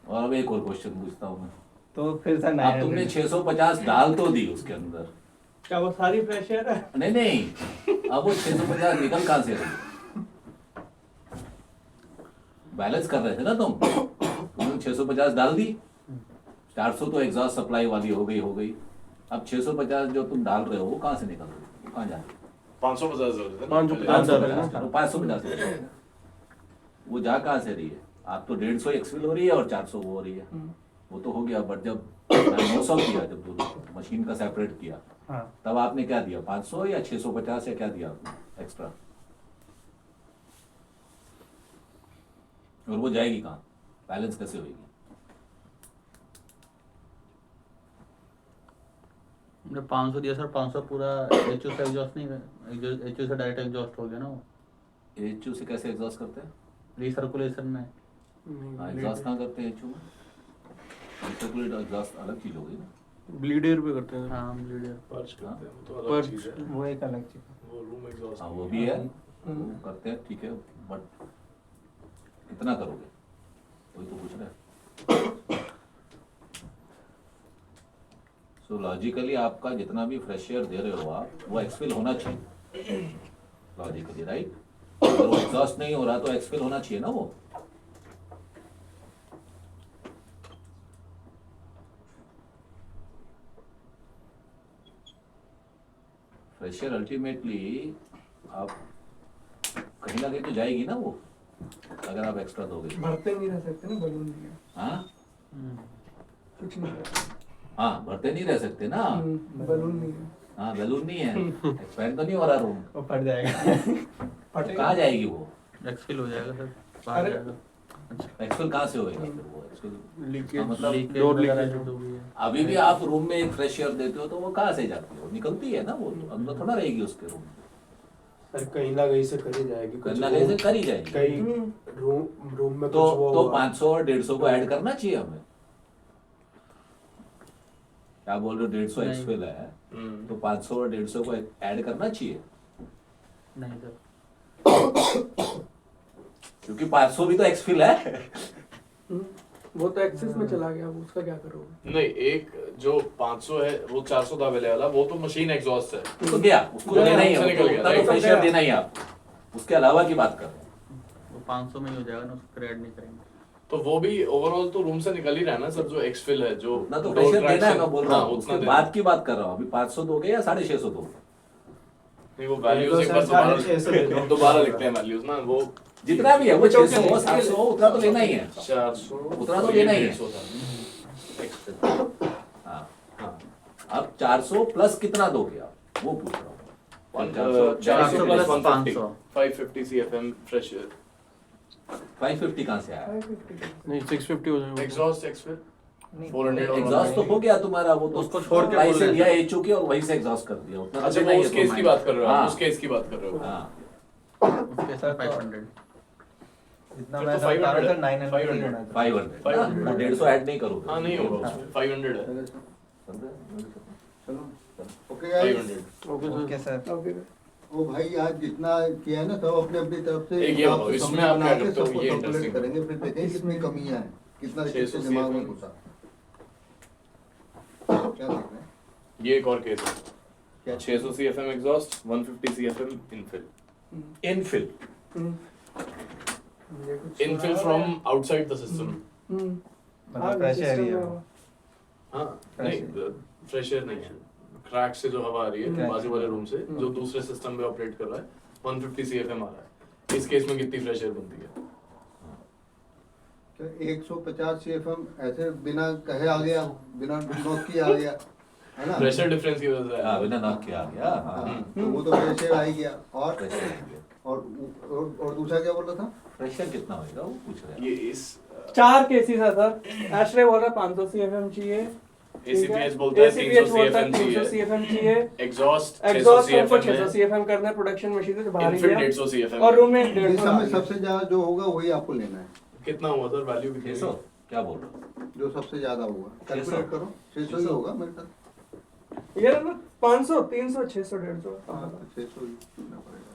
और अब एक और क्वेश्चन पूछता हूँ मैं। तो फिर सर अब तुमने 650 डाल तो दी उसके अंदर, क्या वो सारी फ्रेश एयर है? नहीं नहीं, अब वो 650 निकल कहाँ से रही? बैलेंस कर रहे थे ना तुमने 650 डाल दी, 400 तो एग्जॉस्ट सप्लाई वाली हो गई। अब 650 जो तुम डाल रहे हो वो कहाँ से निकल रही है, वो कहाँ जा रही है? 550 जरूरत है 550 डाल रहे हैं। 550 वो जा कहाँ से रही है? आप तो 150 एक्सफिल हो रही है और 400 वो हो रही है, वो तो हो गया। बट जब 900 किया, जब दोनों मशीन का सेपरेट किया, हाँ, तब आपने क्या दिया? 500 या 650 या क्या दिया आपने एक्स्ट्रा? और वो जाएगी कहाँ? बैलेंस कैसे होगी? हमने 500 दिया सर, 500 पूरा एचयू से एग्जॉस्ट नहीं, एचयू से डायरेक्ट एग्जॉस्ट हो गया ना वो। एचयू से कैसे एग्जॉस्ट करते हैं? रिसर्कुलेशन में एग्जॉस्ट कहाँ करते हैं एचयू में? रिसर्कुलेट एग्जॉस्ट अलग चीज होगी ना। ब्लीड एयर पे करते हैं। हाँ लीडर पर्च करते हैं, वो तो अलग पर्च। चीज है। वो एक अलग चीज। वो रूम एग्जॉस्ट हाँ वो भी है, वो करते हैं, ठीक है, बट कितना करोगे? वही तो पूछ रहे हैं। सो लॉजिकली आपका जितना भी फ्रेश एयर दे रहे हो आप, वो एक्सफिल होना चाहिए लॉजिकली, राइट? अगर वो एग्जॉस्ट नहीं हो रहा तो एक्सफिल होना चाहिए ना वो। फ्रेश एयर अल्टीमेटली आप कहीं ना कहीं तो जाएगी ना वो, अगर आप एक्स्ट्रा दोगे। भरते नहीं रह सकते ना, बलून नहीं है, हाँ कुछ नहीं है। हाँ, भरते नहीं रह सकते ना। बलून नहीं है। हाँ बैलून नहीं है, एक्सपैंड तो नहीं हो रहा रूम, वो फट जाएगा। फटेगा। कहाँ जाएगी वो? एक्सफिल हो जाएगा सर, बाहर अरे। जाएगा। अच्छा एक्सफिल कहाँ से होएगा फिर वो एक्सफिल? लीकेज, मतलब लीकेज डोर वगैरह लीकेज जो भी है। अभी भी आप रूम में एक फ्रेश एयर देते हो तो वो कहाँ से जाती है? वो निकलती है ना, वो तो अंदर थोड़ा रहेगी उसके रूम में, सर कहीं ना कहीं से करी जाएगी, कुछ कहीं ना कहीं से करी जाएगी। कहीं रूम में तो कुछ वो तो हुआ। 500 और 150 को ऐड करना चाहिए हमें। क्या बोल रहे हो? 150 नहीं। एक्सफिल है तो 500 और 150 को ऐड करना चाहिए, नहीं सर, क्योंकि 500 भी तो एक्सफिल है। वो तो एक्सेस में चला गया, वो उसका क्या करोगे? नहीं, एक जो 500 है वो 400 दाबेले वाला, वो तो मशीन एग्जॉस्ट है। तो क्या उसको तो देना ही है, उससे निकल गया, उतना तो right? फ्रेश एयर देना ही है आपको, उसके अलावा की बात कर रहे हैं। वो 500 में ही हो जाएगा ना, उसको ऐड नहीं करेंगे। तो वो भी ओवरऑल तो रूम से निकल ही रहा है ना सर, जो एक्सफिल है, जो उतना तो door फ्रेश एयर track देना है, से- मैं बोल रहा हाँ, हूँ, उतना उसके देना। बाद की बात कर रहा हूँ। अभी 500 दोगे या 650 दोगे? नहीं, वो तो वैल्यूज एक सर बार 650 दे दो। दोबारा दोबारा लिखते हैं वैल्यूज ना, वो जितना भी है वो 600 हो 700 हो, उतना तो लेना ही है। 400 उतना तो लेना ही है। 150 था। एक्सपेल। हाँ, हाँ, अब 400 प्लस कितना दोगे आप, वो पूछ रहा हूँ। 400 प्लस 150 550 CFM फ्रेश एयर 550 कहाँ से आया? 550 नहीं 650 हो जाएगा। एग्जॉस्ट एक्सपेल 400 और एग्जॉस्ट तो हो गया तुम्हारा, वो तो उसको छोड़ के सप्लाई बोल से रहे लिया थे। एचओ के और वहीं से एग्जॉस्ट कर दिया, उतना तो अच्छा, देना वो ही है उस केस की बात कर रहे हो हाँ। आप, उस केस की बात कर रहे हो। हाँ, उसके साथ 500 इतना फिर मैं तो समझ पा रहा 500 था 900 ही 500 होना था। 500 500 वो 150 ऐड नहीं करोगे। हाँ, नहीं होगा उसमें 500 है, okay guys, 500। Okay sir. Okay sir. Okay. ओ भाई आज जितना किया है ना सब अपने अपनी तरफ से एक ये हिसाब बताओ, से इसमें समझ आप क्या बना के करते हो? सबको ये कैलकुलेट interesting करेंगे, फिर देखेंगे कितनी कमियां हैं, कितना 600 किसके दिमाग में CFM घुसा। क्या देख रहे हैं? ये एक और केस है, क्या 600 CFM exhaust 150 CFM infill infill ये कुछ इनफिल सुना फ्रॉम है? Outside the system. हाँ, मतलब फ्रेश एयर ही system है में वो। वो। हाँ, नहीं फ्रेश एयर नहीं है, क्रैक से जो हवा आ रही है Crack बाजू से। वाले रूम से जो दूसरे सिस्टम में ऑपरेट कर रहा है 150 CFM आ रहा है। इस केस में कितनी फ्रेश एयर बनती है? तो 150 CFM ऐसे बिना कहे आ गया, बिना नोट किए आ गया, है ना? प्रेशर डिफरेंस की वजह से हाँ आया। बिना नाक के आ गया। हाँ, हाँ तो वो तो प्रेशर आ ही गया। और प्रेशर और दूसरा क्या बोल रहा था? प्रेशर कितना होगा वो पूछ रहे ये हैं। इस 4 केसेस है सर। एशरे बोल रहा है 500 CFM चाहिए। ACPH बोलता है 300 ACPH बोलता है CFM 300 चाहिए। CFM चाहिए। एग्जॉस्ट 600 एग्जॉस्ट हमको CFM 600 CFM करना है प्रोडक्शन मशीन से बाहर ही इनफिट गया 150 CFM और रूम में इस 150 समय सबसे ज्यादा जो होगा वही आपको लेना है, कितना हुआ सर? वैल्यू कितनी 600 क्या बोल रहे हो? जो सबसे ज्यादा होगा। कैलकुलेट करो, 600 ही होगा मेरे साथ। ये ना 500 300 600 150 हाँ, 600 ही लेना पड़ेगा।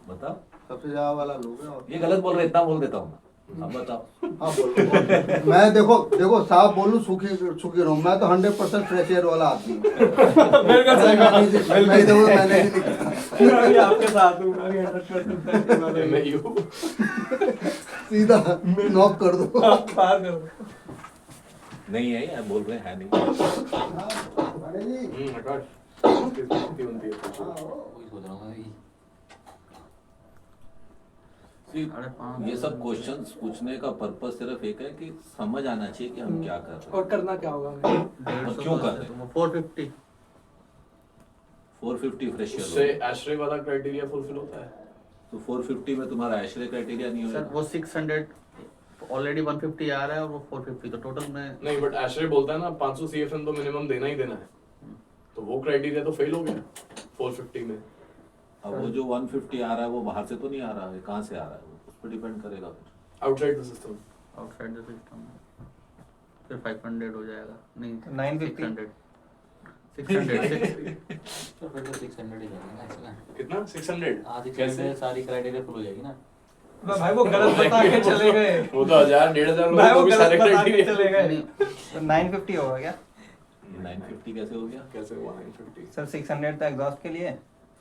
बताओ। सबसे ज्यादा वाला लोगे। और ये गलत बोल रहे, इतना बोल देता हूँ मैं। अब बताओ। हाँ बोलो। मैं देखो साफ बोलूं, सुखी रहूं। मैं तो 100% फ्रेश एयर वाला आदमी हूँ। बिल्कुल सही बात। मैं देखो मैंने नहीं दिखा। मैं भी आपके साथ हूं। मैं भी 100% वाले मैं यू सीधा नॉक कर दो। बाहर कर दो। नहीं है यार, बोल रहे हैं नहीं। अरे जी, आकाश कितनी बनती है? वही सोच रहा हूँ मैं। See, 5.5 ये सब क्वेश्चंस पूछने का पर्पस सिर्फ एक है कि समझ आना चाहिए कि हम क्या कर रहे और करना क्या होगा हमें? 150 क्यों कर रहे हैं? 450 हैं। 450 फ्रेशियर उससे एशरे वाला क्राइटेरिया फुलफिल होता है। तो 450 में तुम्हारा एशरे क्राइटेरिया नहीं सर होगा। वो 600 ऑलरेडी 150 आ रहा है और वो 450 तो टोटल में नहीं बट एशरे बोलता है ना 500 CFM तो मिनिमम देना ही देना है, तो वो क्राइटेरिया तो फेल हो गया 450 में। अब वो जो 150 आ रहा है वो बाहर से तो नहीं आ रहा है, कहाँ से आ रहा है वो उस पर डिपेंड करेगा फिर। Outside the system. Outside the system फिर 500 हो जाएगा नहीं 950 600 तो फिर तो 600 ही जाएगा ना इसका। कितना 600? आधी कैसे? कैसे सारी क्राइटेरिया फुल हो जाएगी ना। भाई वो गलत बता के चले गए। वो तो 1000 1500 भाई लोगों वो को भी गलत सारे बता के क्राइटेरिया। चले गए। तो 950 होगा क्या? 950 कैसे हो गया? कैसे हुआ 950? सर 600 था एग्जॉस्ट के लिए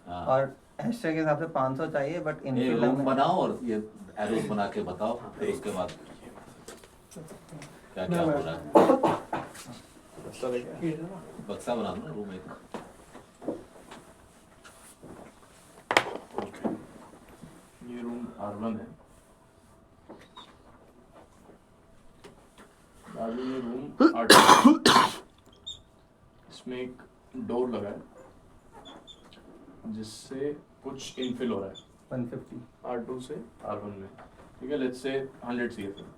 हाँ। और एस्ट्रे के हिसाब से 500 चाहिए, बट ये इनफिल रूम बनाओ और ये एरोस बना के बताओ, फिर उसके बाद क्या क्या हो रहा है। अच्छा लगा। बक्सा बना दो ना रूम एक। ये रूम R1 है। बाजू में रूम R2। इसमें एक डोर लगा है जिससे कुछ इनफिल हो रहा है 150 R2 से R1 में। ठीक है, लेट्स से 100 CFM।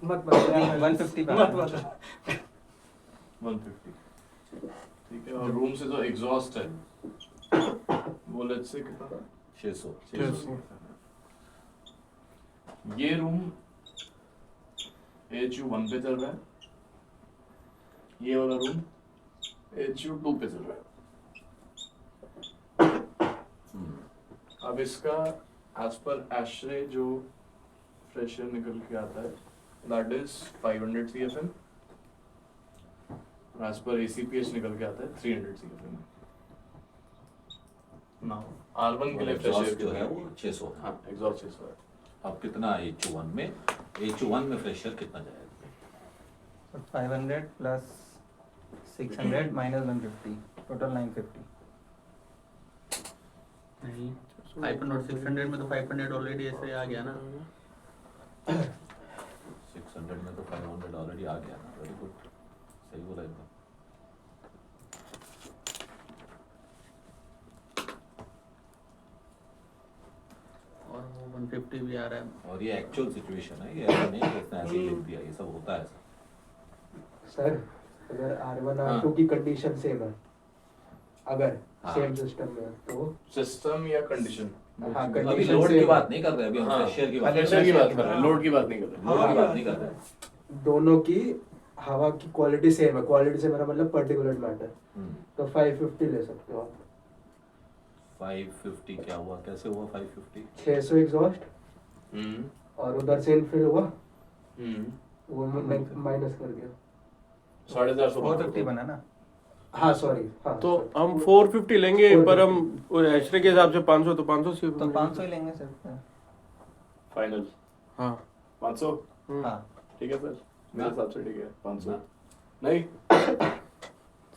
मत बता 150 मत बता। 150। ठीक है, और रूम से जो एग्जॉस्ट है वो लेट्स से कितना था? 600। 600। ये रूम HU1 पे चल रहा है, ये वाला रूम HU2 पे चल रहा है। अब इसका एज पर एशरे जो प्रेशर निकल के आता है दैट इज 500 CFM, एज पर ACPH निकल के आता है 300 CFM। नाउ R1 के लिए प्रेशर एग्जॉस्ट जो है वो 600। हाँ एग्जॉस्ट 600 है। अब कितना HU1 में? HU1 में फ्रेशर कितना जाएगा? 500 प्लस 600 माइनस 150 टोटल 950। नहीं 500 600 में तो 500 ऑलरेडी ऐसे आ गया ना। 600 में तो 500 ऑलरेडी आ गया ना। वेरी गुड, सही बोला एकदम। और वो 150 भी आ रहा है। और ये एक्चुअल सिचुएशन है, ये ऐसा नहीं है कि इसने ऐसे ही लिख दिया, ये सब होता है ऐसा। सर अगर R1 हाँ। R2 की कंडीशन सेम है, अगर हाँ। सेम सिस्टम में है, तो सिस्टम या कंडीशन? हाँ अभी कंडीशन लोड की सेम बात नहीं कर रहे, अभी हम हाँ। फ्रेशर की बात प्रेशर की बात कर रहे हैं, लोड की बात नहीं कर रहे। लोड की बात नहीं कर रहे। दोनों की हवा की क्वालिटी सेम है। क्वालिटी से मेरा मतलब पर्टिकुलर मैटर, तो 550 ले सकते हो आप। 550 क्या हुआ, कैसे हुआ 550? 600 एग्जॉस्ट और उधर से इनफिल हुआ, वो माइनस कर गया। 450 450 बना ना। हाँ सॉरी, हाँ तो हम 450 लेंगे, पर हम एशरे के हिसाब से 500 तो 500 से तो 500 ही लेंगे सिर्फ। फाइनल हाँ 500। हाँ ठीक है सर, मेरे हिसाब से ठीक है 500। नहीं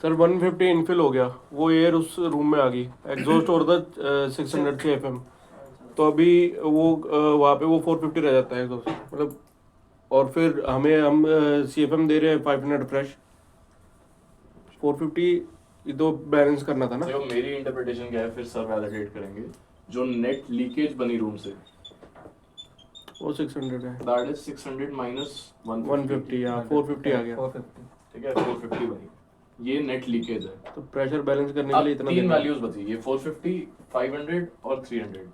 सर 150 इनफिल हो गया, वो एयर उस रूम में आ गई, एग्जॉस्ट और था 600 CFM, तो अभी वो वहाँ पे वो 450 रह जाता है एग्जॉस्ट, मतलब। और फिर हम CFM दे रहे हैं 500 फ्रेश, 450 ये तो बैलेंस करना था ना। देखो मेरी इंटरप्रिटेशन क्या है, फिर सर वैलिडेट करेंगे। जो नेट लीकेज बनी रूम से वो 600 है, दैट इज 600 माइनस 150 या 450 आ गया, 450 ठीक है 450 बनी, ये नेट लीकेज है। तो प्रेशर बैलेंस करने के अब लिए इतना तीन देना है। वैल्यूज बची, ये 450, 500 और 300।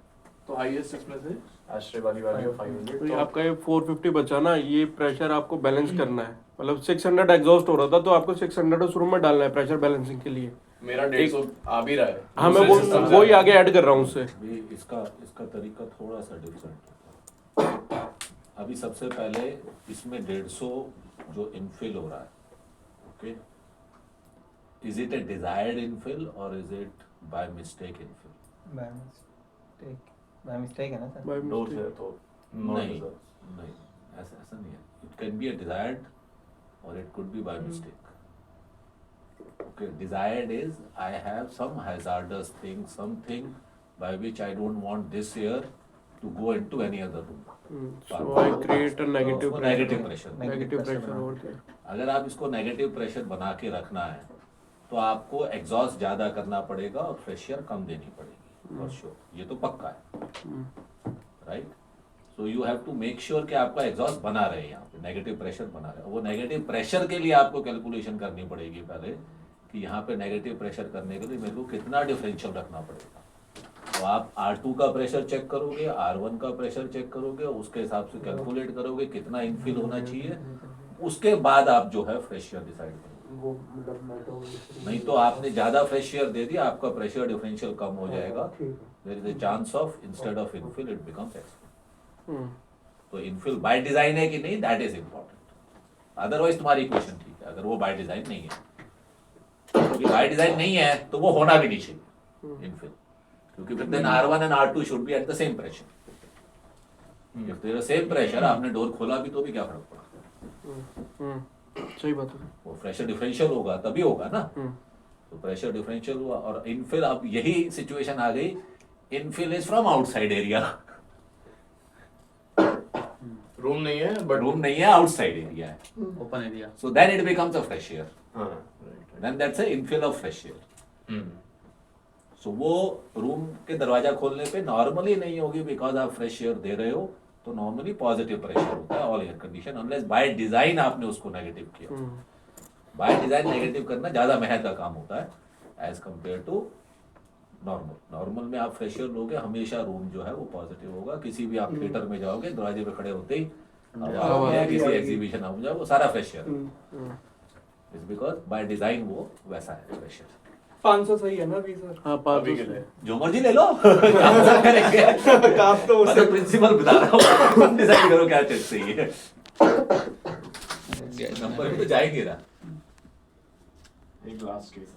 तो हाईएस्ट इसमें से एस्ट्रे वाली वैल्यू है 500। तो ये आपका ये 450 बचा ना, ये प्रेशर आपको बैलेंस करना है, मतलब 600 एग्जॉस्ट हो रहा था, तो आपको 600 उस रूम में डालना है प्रेशर बैलेंसिंग के लिए। मेरा 150 आ भी रहा है। हाँ, मैं दूसरे system से वही आ आगे ऐड कर रहा हूँ उससे। अभी इसका तरीका थोड़ा सा डिफरेंट है। अभी सबसे पहले इसमें 150 जो इनफिल हो रहा है, okay, is it a desired infill और is it by mistake infill? By mistake है ना सर? By door mistake। से तो नहीं नहीं, ऐसा नहीं है। It can be a desired और it could be by mistake. Okay, desired is I have some hazardous thing, something by which I don't want this air to go into any other room. So I create a negative उसको negative pressure। Negative pressure over there। अगर आप इसको negative pressure बना के रखना है तो आपको एग्जॉस्ट ज्यादा करना पड़ेगा और प्रेशर कम देनी पड़ेगी, फॉर श्योर, ये तो पक्का है, right. So you have to make sure कि आपका एग्जॉस्ट बना रहे, यहाँ पे नेगेटिव प्रेशर बना रहे। वो नेगेटिव प्रेशर के लिए आपको कैलकुलेशन करनी पड़ेगी पहले कि यहाँ पे नेगेटिव प्रेशर करने के लिए मेरे को कितना डिफरेंशियल रखना पड़ेगा। तो आप R2 का प्रेशर चेक करोगे, R1 का प्रेशर चेक करोगे, उसके हिसाब से कैलकुलेट करोगे कितना इनफिल होना चाहिए, उसके बाद आप जो है फ्रेश एयर डिसाइड करोगे। वो मतलब मैं तो नहीं तो आपने ज्यादा फ्रेश एयर दे दिया, आपका प्रेशर डिफरेंशियल कम हो जाएगा, ठीक है। There is a chance of instead of infill it becomes exfil. Hmm. तो इनफिल बाय डिजाइन है कि नहीं, दैट इज इंपॉर्टेंट। अदरवाइज तुम्हारी इक्वेशन ठीक है, अगर वो बाय डिजाइन नहीं है, क्योंकि बाय डिजाइन नहीं है तो वो होना भी नहीं चाहिए इनफिल, क्योंकि फिर then R1 and R2 should be at the same pressure. If there is same pressure, आपने डोर खोला भी तो भी क्या फर्क पड़ा, सही बात है। वो प्रेशर डिफरेंशियल होगा तभी होगा ना। हम्म। तो प्रेशर डिफरेंशियल हुआ और इनफिल, अब यही सिचुएशन आ गई, infill is from outside area, room नहीं है बट रूम नहीं है, आउटसाइड एरिया है, open area. So then it becomes a fresh air, हाँ right then that's a infill of fresh air. So वो रूम के दरवाजा खोलने पे नॉर्मली नहीं होगी, बिकॉज आप फ्रेश एयर दे रहे हो, तो नॉर्मली पॉजिटिव प्रेशर होता है all air condition, unless by design आपने उसको नेगेटिव किया। बाय डिजाइन नेगेटिव करना ज्यादा मेहनत का काम होता है एज कंपेयर टू नॉर्मल में आप फ्रेश एयर लोगे, हमेशा रूम जो है वो पॉजिटिव होगा। किसी भी आप थिएटर में जाओगे, दरवाजे पे खड़े होते ही हवा है, किसी एग्जीबिशन आप जाओ, वो सारा fresh air, it's because by design वो वैसा है फ्रेश एयर। 500 सही है ना अभी सर? हाँ, अभी के लिए जो मर्जी ले लो, काम तो मतलब प्रिंसिपल बता रहा हूँ, डिसाइड करो क्या चीज सही है, नंबर पे तो जाएंगे ना। एक लास्ट केस